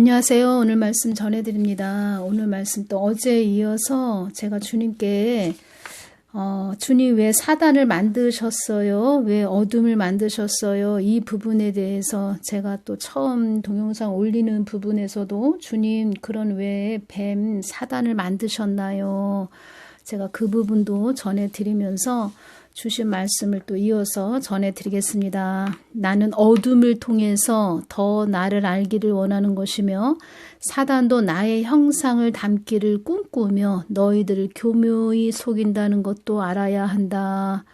안녕하세요. 오늘 말씀 전해드립니다. 오늘 말씀 또 어제에 이어서 제가 주님께 주님 왜 사단을 만드셨어요? 왜 어둠을 만드셨어요? 이 부분에 대해서 제가 또 처음 동영상 올리는 부분에서도 주님 그런 왜 뱀 사단을 만드셨나요? 제가 그 부분도 전해드리면서 주신 말씀을 또 이어서 전해드리겠습니다. 나는 어둠을 통해서 더 나를 알기를 원하는 것이며 사단도 나의 형상을 담기를 꿈꾸며 너희들을 교묘히 속인다는 것도 알아야 한다.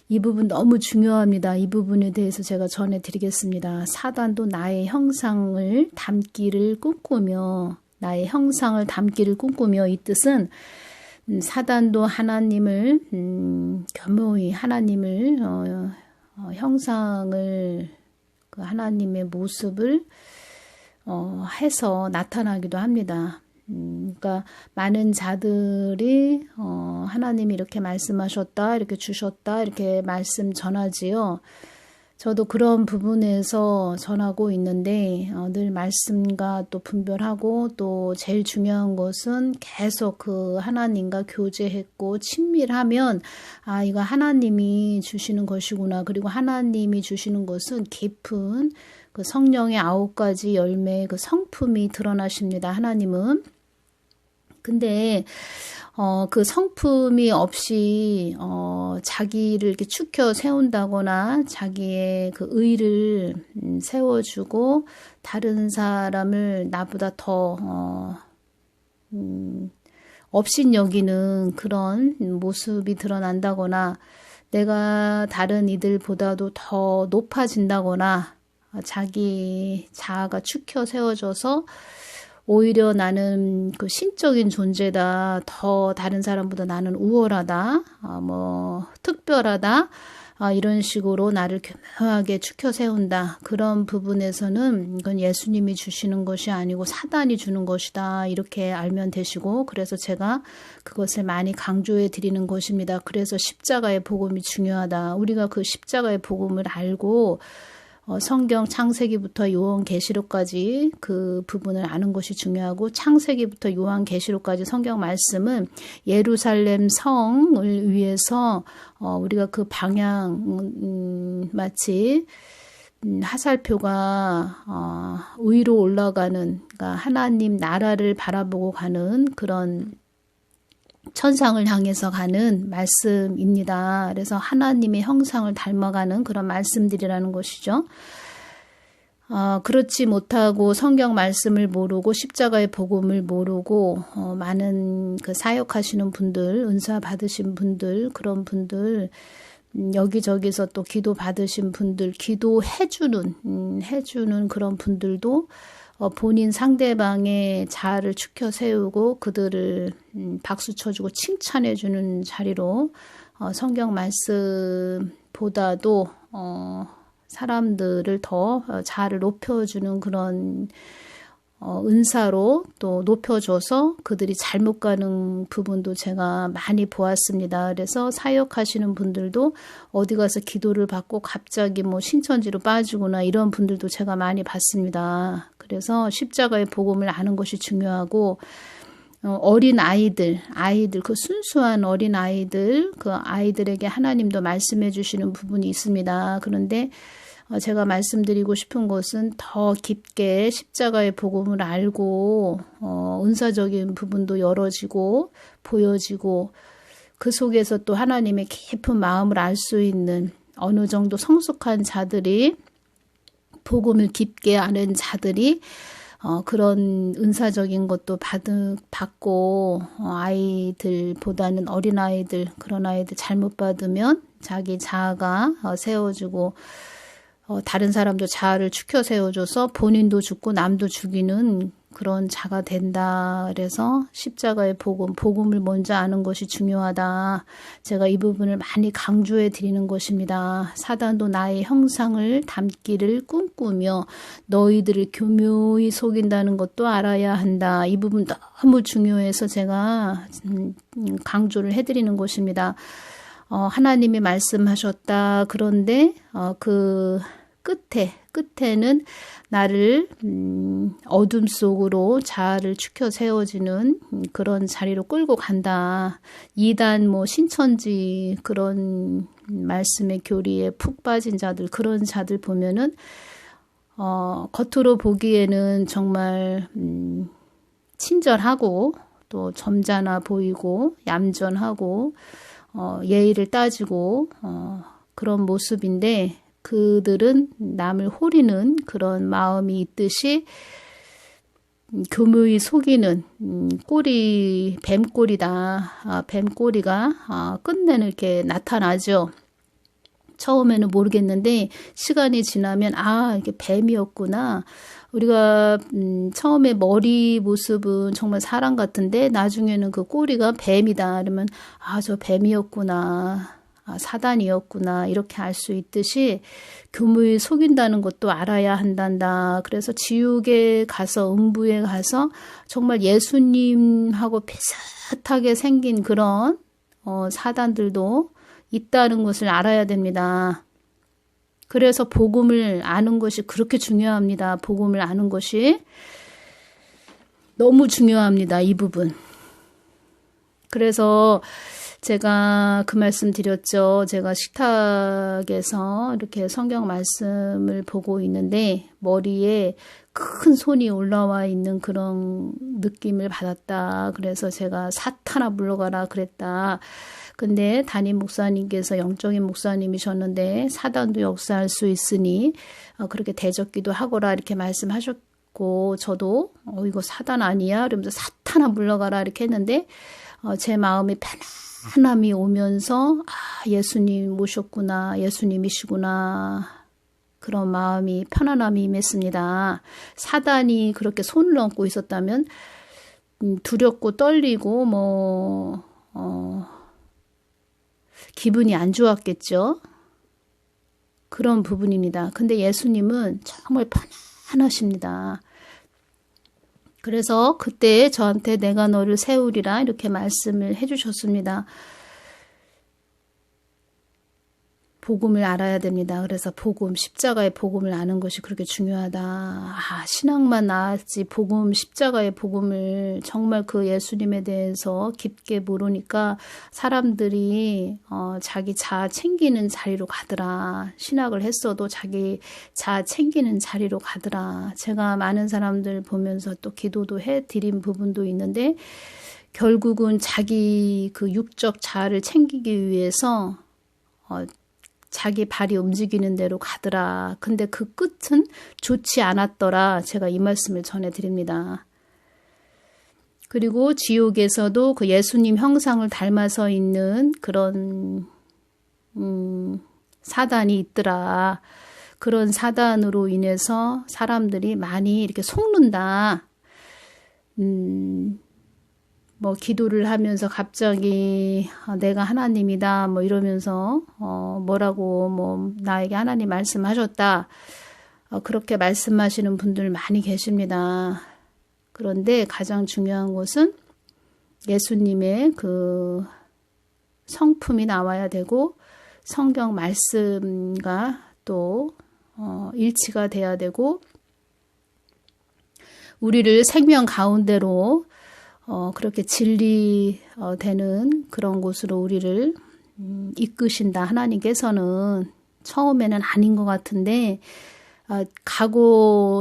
이 부분 너무 중요합니다. 이 부분에 대해서 제가 전해드리겠습니다. 사단도 나의 형상을 담기를 꿈꾸며 나의 형상을 담기를 꿈꾸며 이 뜻은 사단도 하나님을 교묘히 하나님을 형상을 그 하나님의 모습을 해서 나타나기도 합니다. 그러니까 많은 자들이 하나님이 이렇게 말씀하셨다, 이렇게 주셨다, 이렇게 말씀 전하지요. 저도 그런 부분에서 전하고 있는데 늘 말씀과 또 분별하고 또 제일 중요한 것은 계속 그 하나님과 교제했고 친밀하면 이거 하나님이 주시는 것이구나. 그리고 하나님이 주시는 것은 깊은 그 성령의 9가지 열매의 그 성품이 드러나십니다. 하나님은. 근데 그 성품이 없이 자기를 이렇게 추켜 세운다거나 자기의 그 의를 세워주고 다른 사람을 나보다 더 업신여기는 그런 모습이 드러난다거나 내가 다른 이들보다도 더 높아진다거나 자기 자아가 추켜 세워져서 오히려 나는 그 신적인 존재다. 더 다른 사람보다 나는 우월하다. 특별하다. 이런 식으로 나를 교묘하게 추켜 세운다. 그런 부분에서는 이건 예수님이 주시는 것이 아니고 사단이 주는 것이다. 이렇게 알면 되시고 그래서 제가 그것을 많이 강조해 드리는 것입니다. 그래서 십자가의 복음이 중요하다. 우리가 그 십자가의 복음을 알고 성경 창세기부터 요한계시록까지 그 부분을 아는 것이 중요하고 창세기부터 요한계시록까지 성경 말씀은 예루살렘 성을 위해서 우리가 그 방향 마치 하살표가 위로 올라가는 그러니까 하나님 나라를 바라보고 가는 그런 천상을 향해서 가는 말씀입니다. 그래서 하나님의 형상을 닮아가는 그런 말씀들이라는 것이죠. 그렇지 못하고 성경 말씀을 모르고 십자가의 복음을 모르고 많은 그 사역하시는 분들, 은사 받으신 분들, 그런 분들 여기저기서 또 기도 받으신 분들, 해주는 그런 분들도 본인 상대방의 자아를 추켜 세우고 그들을 박수 쳐주고 칭찬해주는 자리로 성경 말씀보다도 사람들을 더 자아를 높여주는 그런 은사로 또 높여줘서 그들이 잘못 가는 부분도 제가 많이 보았습니다. 그래서 사역하시는 분들도 어디 가서 기도를 받고 갑자기 신천지로 빠지거나 이런 분들도 제가 많이 봤습니다. 그래서 십자가의 복음을 아는 것이 중요하고 어린 아이들 그 순수한 어린 아이들 그 아이들에게 하나님도 말씀해 주시는 부분이 있습니다. 그런데 제가 말씀드리고 싶은 것은 더 깊게 십자가의 복음을 알고 은사적인 부분도 열어지고 보여지고 그 속에서 또 하나님의 깊은 마음을 알 수 있는 어느 정도 성숙한 자들이 복음을 깊게 아는 자들이 그런 은사적인 것도 받고 아이들보다는 어린아이들 그런 아이들 잘못 받으면 자기 자아가 세워지고 다른 사람도 자아를 추켜 세워줘서 본인도 죽고 남도 죽이는 그런 자가 된다. 그래서 십자가의 복음을 먼저 아는 것이 중요하다. 제가 이 부분을 많이 강조해 드리는 것입니다. 사단도 나의 형상을 담기를 꿈꾸며 너희들을 교묘히 속인다는 것도 알아야 한다. 이 부분 너무 중요해서 제가 강조를 해드리는 것입니다. 하나님이 말씀하셨다. 그런데 끝에는 나를 어둠 속으로 자아를 축혀 세워지는 그런 자리로 끌고 간다. 이단 뭐 신천지 그런 말씀의 교리에 푹 빠진 자들, 그런 자들 보면은 겉으로 보기에는 정말 친절하고 또 점잖아 보이고 얌전하고 예의를 따지고 그런 모습인데, 그들은 남을 호리는 그런 마음이 있듯이 교묘히 속이는 뱀꼬리다. 뱀꼬리가 끝내는 이렇게 나타나죠. 처음에는 모르겠는데 시간이 지나면 이게 뱀이었구나. 우리가 처음에 머리 모습은 정말 사람 같은데 나중에는 그 꼬리가 뱀이다. 그러면 저 뱀이었구나. 사단이었구나. 이렇게 알 수 있듯이 교묘히 속인다는 것도 알아야 한단다. 그래서 지옥에 가서, 음부에 가서 정말 예수님하고 비슷하게 생긴 그런 사단들도 있다는 것을 알아야 됩니다. 그래서 복음을 아는 것이 그렇게 중요합니다. 복음을 아는 것이 너무 중요합니다. 이 부분. 그래서 제가 그 말씀 드렸죠. 제가 식탁에서 이렇게 성경 말씀을 보고 있는데 머리에 큰 손이 올라와 있는 그런 느낌을 받았다. 그래서 제가 사탄아 물러가라 그랬다. 근데 담임 목사님께서 영적인 목사님이셨는데 사단도 역사할 수 있으니 그렇게 대적기도 하거라 이렇게 말씀하셨고, 저도 이거 사단 아니야? 이러면서 사탄아 물러가라 이렇게 했는데 제 마음이 편안함이 오면서 예수님 모셨구나, 예수님이시구나, 그런 마음이 편안함이 임했습니다. 사단이 그렇게 손을 얹고 있었다면 두렵고 떨리고 기분이 안 좋았겠죠. 그런 부분입니다. 근데 예수님은 정말 편안하십니다. 그래서 그때 저한테 내가 너를 세우리라 이렇게 말씀을 해주셨습니다. 복음을 알아야 됩니다. 그래서 복음, 십자가의 복음을 아는 것이 그렇게 중요하다. 신앙만 나았지 복음, 십자가의 복음을 정말 그 예수님에 대해서 깊게 모르니까 사람들이 자기 자아 챙기는 자리로 가더라. 신학을 했어도 자기 자아 챙기는 자리로 가더라. 제가 많은 사람들 보면서 또 기도도 해드린 부분도 있는데 결국은 자기 그 육적 자아를 챙기기 위해서 자기 발이 움직이는 대로 가더라. 근데 그 끝은 좋지 않았더라. 제가 이 말씀을 전해드립니다. 그리고 지옥에서도 그 예수님 형상을 닮아서 있는 그런 사단이 있더라. 그런 사단으로 인해서 사람들이 많이 이렇게 속는다. 기도를 하면서 갑자기 내가 하나님이다 이러면서 뭐라고 나에게 하나님 말씀하셨다. 그렇게 말씀하시는 분들 많이 계십니다. 그런데 가장 중요한 것은 예수님의 그 성품이 나와야 되고 성경 말씀과 또 일치가 돼야 되고 우리를 생명 가운데로 그렇게 진리되는 그런 곳으로 우리를 이끄신다. 하나님께서는 처음에는 아닌 것 같은데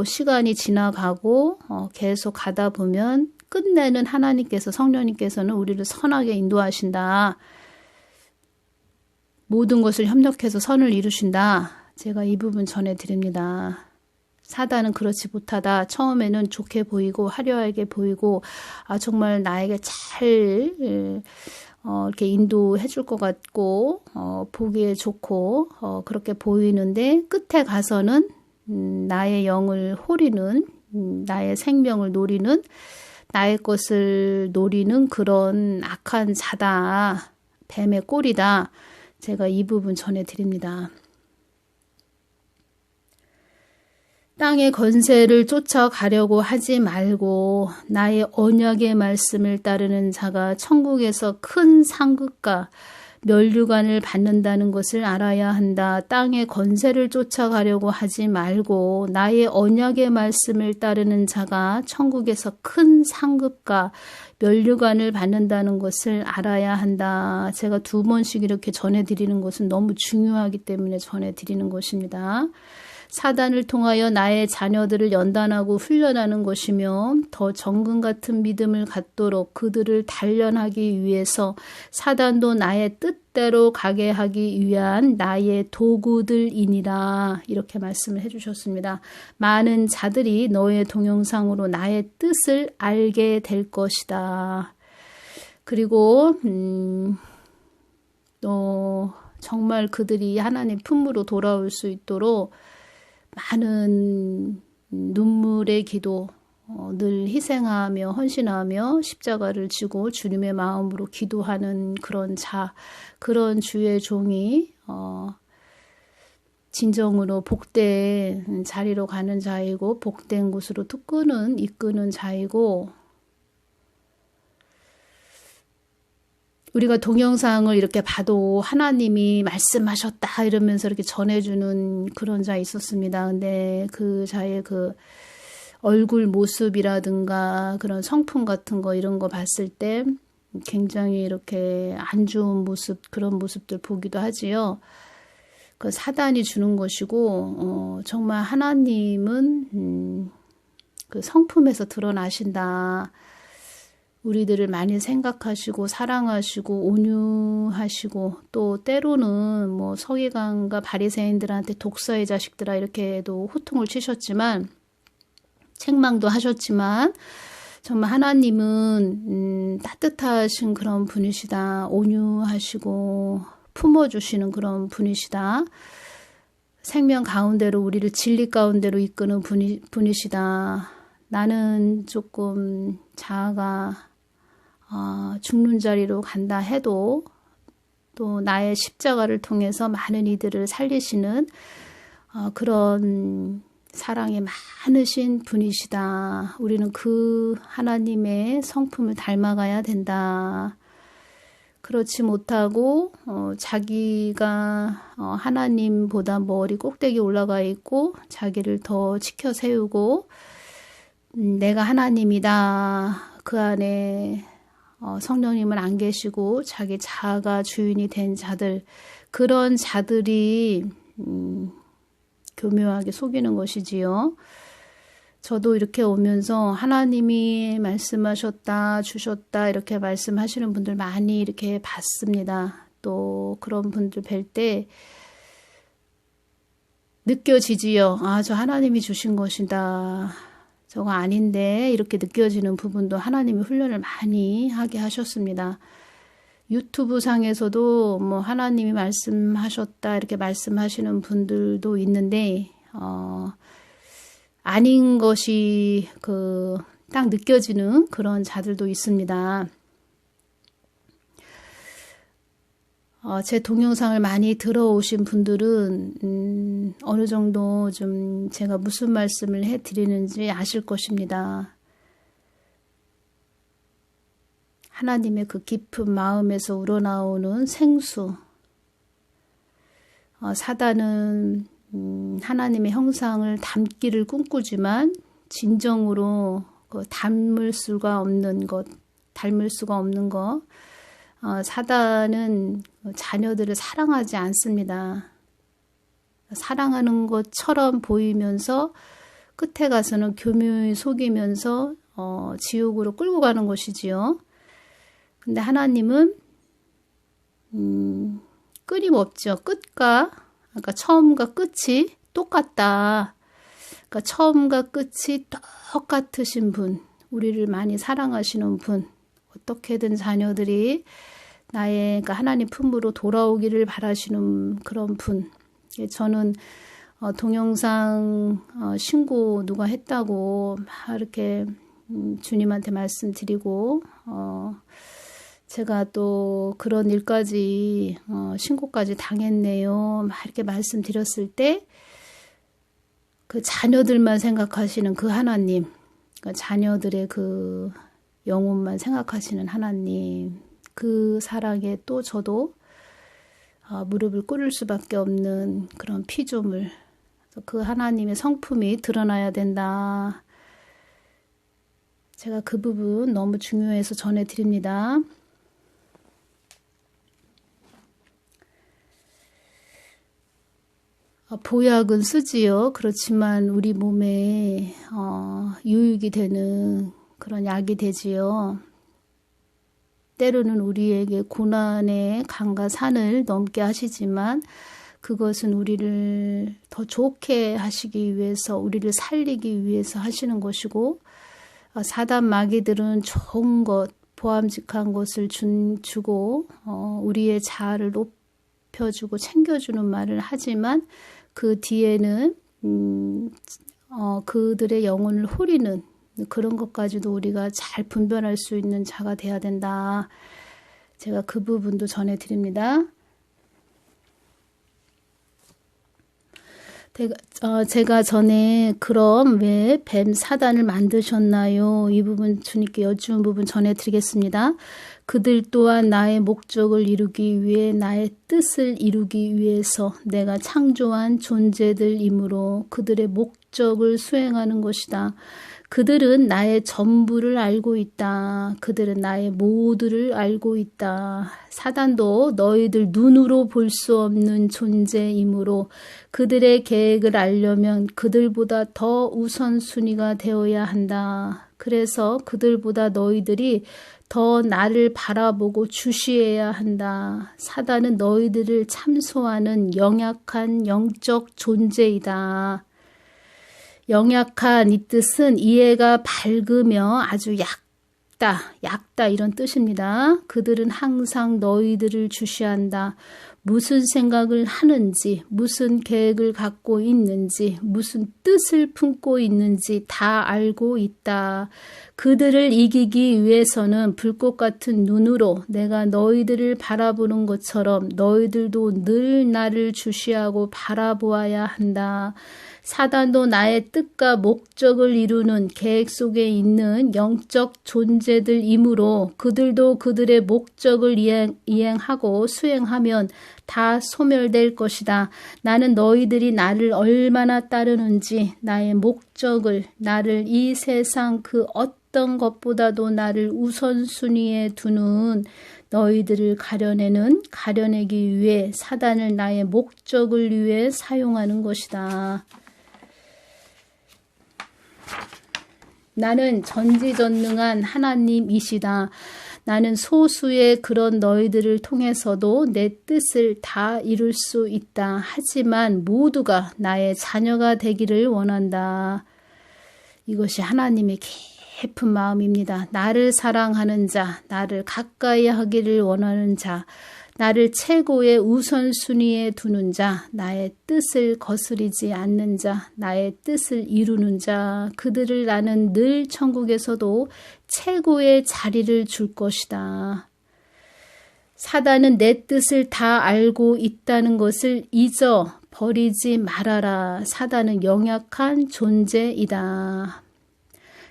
시간이 지나가고 계속 가다 보면 끝내는 하나님께서, 성령님께서는 우리를 선하게 인도하신다. 모든 것을 협력해서 선을 이루신다. 제가 이 부분 전해드립니다. 사단은 그렇지 못하다. 처음에는 좋게 보이고 화려하게 보이고 정말 나에게 잘 이렇게 인도해 줄 것 같고 보기에 좋고 그렇게 보이는데 끝에 가서는 나의 영을 호리는, 나의 생명을 노리는, 나의 것을 노리는 그런 악한 자다. 뱀의 꼴이다. 제가 이 부분 전해드립니다. 땅의 권세를 쫓아가려고 하지 말고 나의 언약의 말씀을 따르는 자가 천국에서 큰 상급과 면류관을 받는다는 것을 알아야 한다. 땅의 권세를 쫓아가려고 하지 말고 나의 언약의 말씀을 따르는 자가 천국에서 큰 상급과 면류관을 받는다는 것을 알아야 한다. 제가 2번씩 이렇게 전해드리는 것은 너무 중요하기 때문에 전해드리는 것입니다. 사단을 통하여 나의 자녀들을 연단하고 훈련하는 것이며 더 정금 같은 믿음을 갖도록 그들을 단련하기 위해서 사단도 나의 뜻대로 가게 하기 위한 나의 도구들이니라. 이렇게 말씀을 해주셨습니다. 많은 자들이 너의 동영상으로 나의 뜻을 알게 될 것이다. 그리고 또 정말 그들이 하나님 품으로 돌아올 수 있도록 많은 눈물의 기도, 늘 희생하며 헌신하며 십자가를 지고 주님의 마음으로 기도하는 그런 주의 종이 진정으로 복된 자리로 가는 자이고 복된 곳으로 이끄는 자이고, 우리가 동영상을 이렇게 봐도 하나님이 말씀하셨다 이러면서 이렇게 전해주는 그런 자 있었습니다. 근데 그 자의 그 얼굴 모습이라든가 그런 성품 같은 거 이런 거 봤을 때 굉장히 이렇게 안 좋은 모습, 그런 모습들 보기도 하지요. 그 사단이 주는 것이고, 정말 하나님은 그 성품에서 드러나신다. 우리들을 많이 생각하시고 사랑하시고 온유하시고, 또 때로는 뭐 서기관과 바리새인들한테 독사의 자식들아 이렇게도 호통을 치셨지만, 책망도 하셨지만, 정말 하나님은 따뜻하신 그런 분이시다. 온유하시고 품어주시는 그런 분이시다. 생명 가운데로 우리를 진리 가운데로 이끄는 분이시다. 나는 조금 자아가 죽는 자리로 간다 해도 또 나의 십자가를 통해서 많은 이들을 살리시는 그런 사랑이 많으신 분이시다. 우리는 그 하나님의 성품을 닮아가야 된다. 그렇지 못하고 자기가 하나님보다 머리 꼭대기 올라가 있고 자기를 더 치켜 세우고 내가 하나님이다. 그 안에 성령님은 안 계시고 자기 자아가 주인이 된 자들, 그런 자들이 교묘하게 속이는 것이지요. 저도 이렇게 오면서 하나님이 말씀하셨다, 주셨다 이렇게 말씀하시는 분들 많이 이렇게 봤습니다. 또 그런 분들 뵐 때 느껴지지요. 저 하나님이 주신 것이다. 저거 아닌데 이렇게 느껴지는 부분도 하나님이 훈련을 많이 하게 하셨습니다. 유튜브 상에서도 뭐 하나님이 말씀하셨다 이렇게 말씀하시는 분들도 있는데 아닌 것이 딱 느껴지는 그런 자들도 있습니다. 제 동영상을 많이 들어오신 분들은 어느 정도 좀 제가 무슨 말씀을 해드리는지 아실 것입니다. 하나님의 그 깊은 마음에서 우러나오는 생수. 사단은 하나님의 형상을 담기를 꿈꾸지만 진정으로 닮을 수가 없는 것. 사단은 자녀들을 사랑하지 않습니다. 사랑하는 것처럼 보이면서 끝에 가서는 교묘히 속이면서 지옥으로 끌고 가는 것이지요. 근데 하나님은 끊임없죠. 그러니까 처음과 끝이 똑같다. 그러니까 처음과 끝이 똑같으신 분, 우리를 많이 사랑하시는 분, 어떻게든 자녀들이 그러니까 하나님 품으로 돌아오기를 바라시는 그런 분. 저는 동영상 신고 누가 했다고 막 이렇게 주님한테 말씀드리고 제가 또 그런 일까지 신고까지 당했네요. 막 이렇게 말씀드렸을 때 그 자녀들만 생각하시는 그 하나님, 그러니까 자녀들의 그 영혼만 생각하시는 하나님, 그 사랑에 또 저도 무릎을 꿇을 수밖에 없는 그런 피조물. 그 하나님의 성품이 드러나야 된다. 제가 그 부분 너무 중요해서 전해드립니다. 보약은 쓰지요. 그렇지만 우리 몸에 유익이 되는 그런 약이 되지요. 때로는 우리에게 고난의 강과 산을 넘게 하시지만 그것은 우리를 더 좋게 하시기 위해서, 우리를 살리기 위해서 하시는 것이고, 사단 마귀들은 좋은 것, 보암직한 것을 주고 우리의 자아를 높여주고 챙겨주는 말을 하지만 그 뒤에는 그들의 영혼을 호리는 그런 것까지도 우리가 잘 분별할 수 있는 자가 돼야 된다. 제가 그 부분도 전해드립니다. 제가 전에 그럼 왜 뱀 사단을 만드셨나요? 이 부분 주님께 여쭈은 부분 전해드리겠습니다. 그들 또한 나의 목적을 이루기 위해 나의 뜻을 이루기 위해서 내가 창조한 존재들이므로 그들의 목적을 수행하는 것이다. 그들은 나의 전부를 알고 있다. 그들은 나의 모두를 알고 있다. 사단도 너희들 눈으로 볼 수 없는 존재이므로 그들의 계획을 알려면 그들보다 더 우선순위가 되어야 한다. 그래서 그들보다 너희들이 더 나를 바라보고 주시해야 한다. 사단은 너희들을 참소하는 영약한 영적 존재이다. 영약한 이 뜻은 이해가 밝으며 아주 얕다 이런 뜻입니다. 그들은 항상 너희들을 주시한다. 무슨 생각을 하는지, 무슨 계획을 갖고 있는지, 무슨 뜻을 품고 있는지 다 알고 있다. 그들을 이기기 위해서는 불꽃 같은 눈으로 내가 너희들을 바라보는 것처럼 너희들도 늘 나를 주시하고 바라보아야 한다. 사단도 나의 뜻과 목적을 이루는 계획 속에 있는 영적 존재들이므로 그들도 그들의 목적을 이행하고 수행하면 다 소멸될 것이다. 나는 너희들이 나를 얼마나 따르는지 나의 목적을, 나를 이 세상 그 어떤 것보다도 나를 우선순위에 두는 너희들을 가려내기 위해 사단을 나의 목적을 위해 사용하는 것이다. 나는 전지전능한 하나님이시다. 나는 소수의 그런 너희들을 통해서도 내 뜻을 다 이룰 수 있다. 하지만 모두가 나의 자녀가 되기를 원한다. 이것이 하나님의 깊은 마음입니다. 나를 사랑하는 자, 나를 가까이 하기를 원하는 자, 나를 최고의 우선순위에 두는 자, 나의 뜻을 거스리지 않는 자, 나의 뜻을 이루는 자, 그들을 나는 늘 천국에서도 최고의 자리를 줄 것이다. 사단은 내 뜻을 다 알고 있다는 것을 잊어버리지 말아라. 사단은 영약한 존재이다.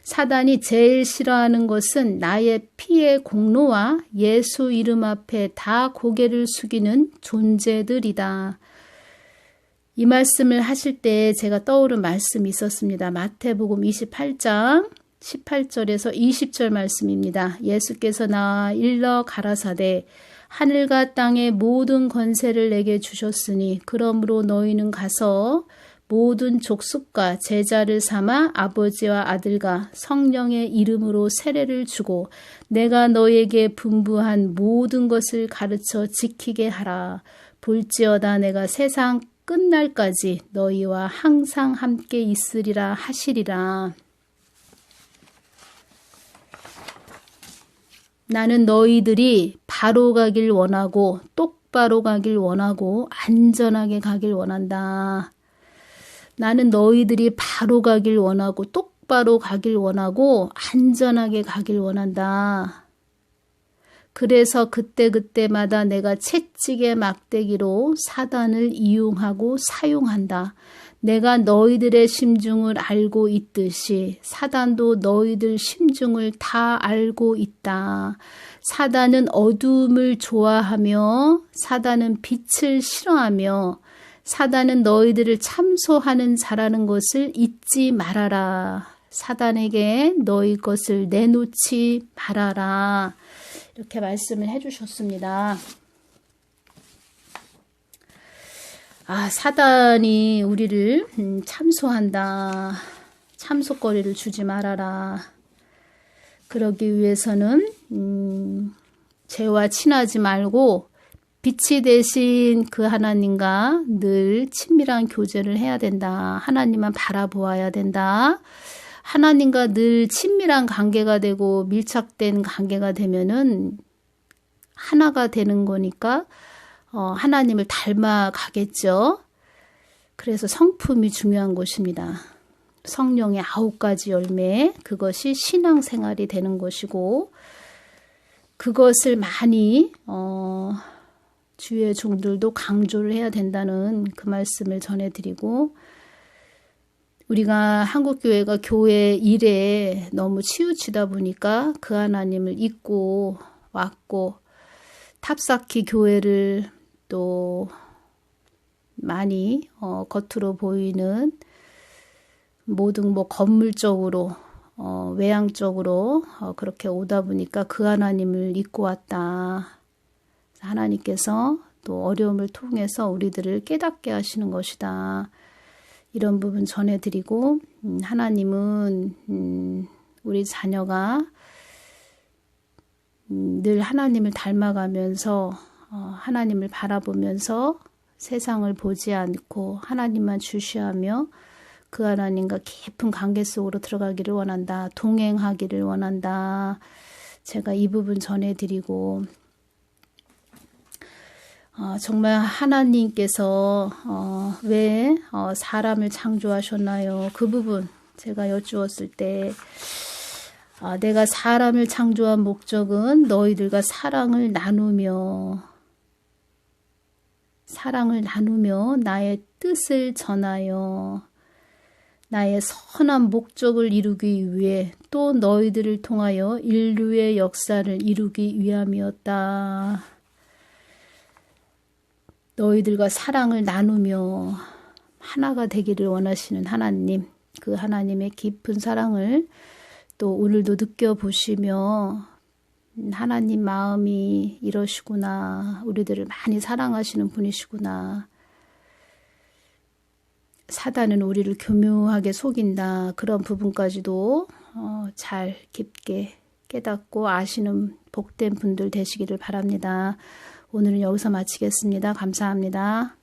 사단이 제일 싫어하는 것은 나의 피의 공로와 예수 이름 앞에 다 고개를 숙이는 존재들이다. 이 말씀을 하실 때 제가 떠오른 말씀이 있었습니다. 마태복음 28장 18절에서 20절 말씀입니다. 예수께서 나와 일러 가라사대 하늘과 땅의 모든 권세를 내게 주셨으니 그러므로 너희는 가서 모든 족속과 제자를 삼아 아버지와 아들과 성령의 이름으로 세례를 주고 내가 너희에게 분부한 모든 것을 가르쳐 지키게 하라. 볼지어다 내가 세상 끝날까지 너희와 항상 함께 있으리라 하시리라. 나는 너희들이 바로 가길 원하고 똑바로 가길 원하고 안전하게 가길 원한다. 나는 너희들이 바로 가길 원하고 똑바로 가길 원하고 안전하게 가길 원한다. 그래서 그때그때마다 내가 채찍의 막대기로 사단을 이용하고 사용한다. 내가 너희들의 심중을 알고 있듯이 사단도 너희들 심중을 다 알고 있다. 사단은 어두움을 좋아하며 사단은 빛을 싫어하며 사단은 너희들을 참소하는 자라는 것을 잊지 말아라. 사단에게 너희 것을 내놓지 말아라. 이렇게 말씀을 해주셨습니다. 사단이 우리를 참소한다. 참소거리를 주지 말아라. 그러기 위해서는 죄와 친하지 말고 빛이 되신 그 하나님과 늘 친밀한 교제를 해야 된다. 하나님만 바라보아야 된다. 하나님과 늘 친밀한 관계가 되고 밀착된 관계가 되면은 하나가 되는 거니까 하나님을 닮아가겠죠. 그래서 성품이 중요한 것입니다. 성령의 9가지 열매, 그것이 신앙생활이 되는 것이고 그것을 많이 주의 종들도 강조를 해야 된다는 그 말씀을 전해드리고, 우리가 한국교회가 교회 일에 너무 치우치다 보니까 그 하나님을 잊고 왔고 탑쌓기 교회를 또 많이 겉으로 보이는 모든 건물적으로 외향적으로 그렇게 오다 보니까 그 하나님을 잊고 왔다. 하나님께서 또 어려움을 통해서 우리들을 깨닫게 하시는 것이다. 이런 부분 전해드리고, 하나님은 우리 자녀가 늘 하나님을 닮아가면서 하나님을 바라보면서 세상을 보지 않고 하나님만 주시하며 그 하나님과 깊은 관계 속으로 들어가기를 원한다. 동행하기를 원한다. 제가 이 부분 전해드리고, 정말 하나님께서 왜 사람을 창조하셨나요? 그 부분 제가 여쭈었을 때 내가 사람을 창조한 목적은 너희들과 사랑을 나누며 나의 뜻을 전하여 나의 선한 목적을 이루기 위해 또 너희들을 통하여 인류의 역사를 이루기 위함이었다. 너희들과 사랑을 나누며 하나가 되기를 원하시는 하나님, 그 하나님의 깊은 사랑을 또 오늘도 느껴보시며 하나님 마음이 이러시구나, 우리들을 많이 사랑하시는 분이시구나, 사단은 우리를 교묘하게 속인다, 그런 부분까지도 잘 깊게 깨닫고 아시는 복된 분들 되시기를 바랍니다. 오늘은 여기서 마치겠습니다. 감사합니다.